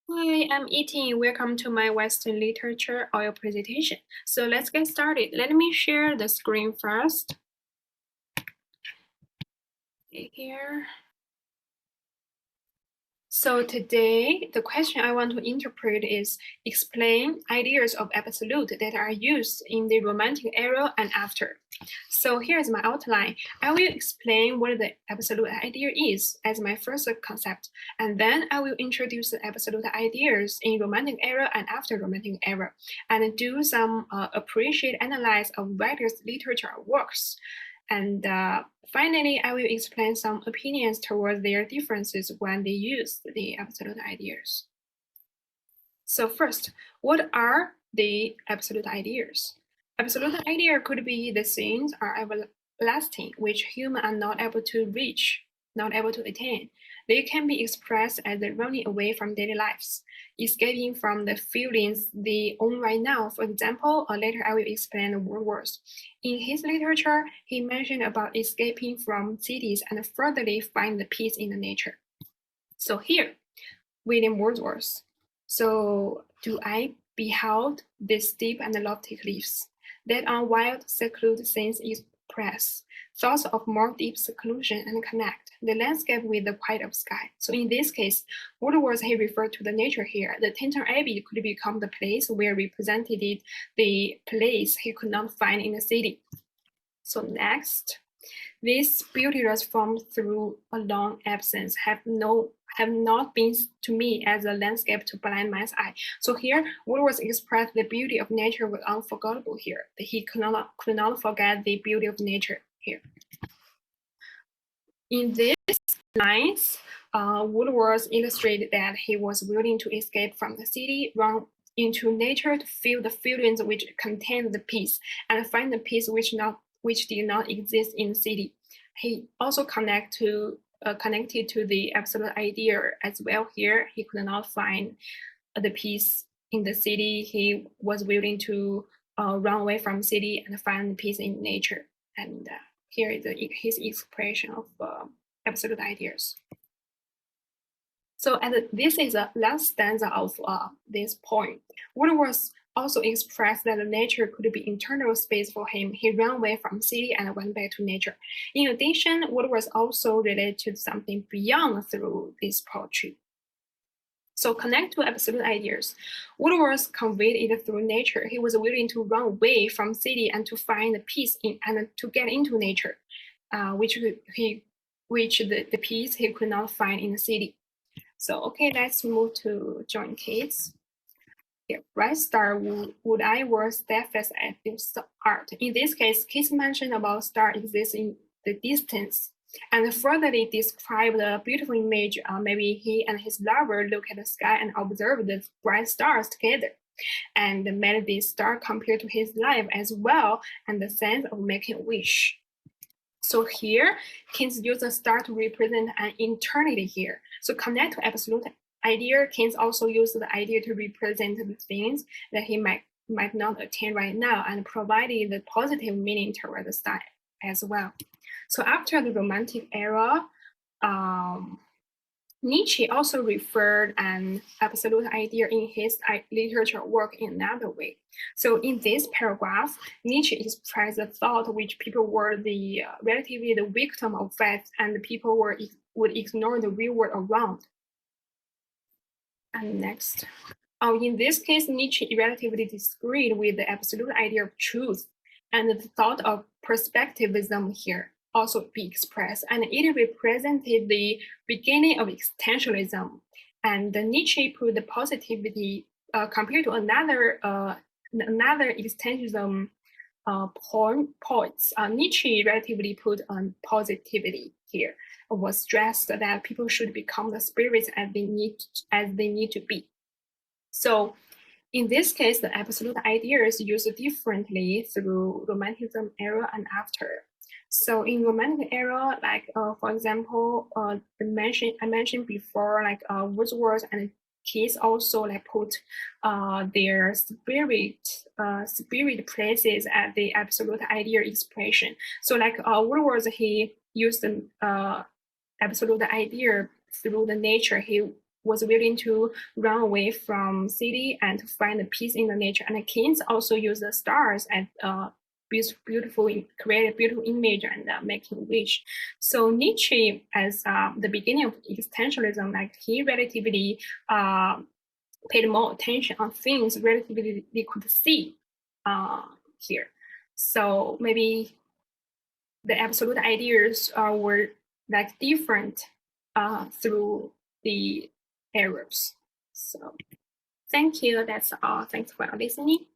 Hi, I'm Yiting. Welcome to my Western literature oil presentation. So let's get started. Let me share the screen first. Here. So today, the question I want to interpret is explain ideas of absolute that are used in the Romantic era and after. So here's my outline. I will explain what the absolute idea is as my first concept, and then I will introduce the absolute ideas in Romantic era and after Romantic era, and do some appreciate analyze of various literature works. And finally, I will explain some opinions towards their differences when they use the absolute ideas. So first, what are the absolute ideas? Absolute idea could be the things are everlasting, which humans are not able to reach, not able to attain. They can be expressed as running away from daily lives, escaping from the feelings they own right now. For example, later I will explain the word words. In his literature, he mentioned about escaping from cities and furtherly find the peace in the nature. So here, William Wordsworth. So do I beheld these steep and lofty cliffs, that on wild secluded scenes express thoughts of more deep seclusion and connect the landscape with the quiet of sky. So in this case, Wordsworth he referred to the nature here. The Tintern Abbey could become the place where represented the place he could not find in the city. So next, this beauteous form through a long absence have not been to me as a landscape to blind man's eye. So here, Woodworth expressed the beauty of nature was unforgettable here. He could not forget the beauty of nature here. In these lines, Woodworth illustrated that he was willing to escape from the city, run into nature to feel the feelings which contain the peace, and find the peace which did not exist in the city. He also connected to the absolute idea as well here. He could not find the peace in the city. He was willing to run away from the city and find peace in nature. And here is his expression of absolute ideas. So this is the last stanza of this poem. Woodworth also expressed that nature could be internal space for him. He ran away from city and went back to nature. In addition, Woodworth also related to something beyond through this poetry. So connect to absolute ideas. Woodworth conveyed it through nature. He was willing to run away from city and to find peace in and to get into nature, which the peace he could not find in the city. So okay, let's move to join case. Yeah, bright star would I were steadfast at this art. In this case, Case mentioned about star exists in the distance and furtherly described a beautiful image. Maybe he and his lover look at the sky and observe the bright stars together and made this star compare to his life as well and the sense of making a wish. So here, Keynes used a star to represent an eternity here. So connect to absolute idea, Keynes also used the idea to represent the things that he might not attain right now and provided the positive meaning toward the star as well. So after the Romantic era, Nietzsche also referred an absolute idea in his literature work in another way. So in this paragraph, Nietzsche expressed the thought which people were relatively the victim of faith and people would ignore the real world around. And next. In this case, Nietzsche relatively disagreed with the absolute idea of truth and the thought of perspectivism here also be expressed, and it represented the beginning of existentialism. And Nietzsche put the positivity compared to another existentialism poets. Nietzsche relatively put on positivity here. It was stressed that people should become the spirits as they need to be. So in this case, the absolute idea is used differently through Romanticism era and after. So in Romantic era, like for example, I mentioned before, like Wordsworth and Keats also like put their spirit places at the absolute idea expression. So like Wordsworth, he used the absolute idea through the nature. He was willing to run away from city and to find the peace in the nature. And Keynes also used the stars as beautiful, create a beautiful image and making wish. So Nietzsche, as the beginning of existentialism, like he relatively paid more attention on things relatively they could see here. So maybe the absolute ideas were like different through the errors. So thank you. That's all. Thanks for listening.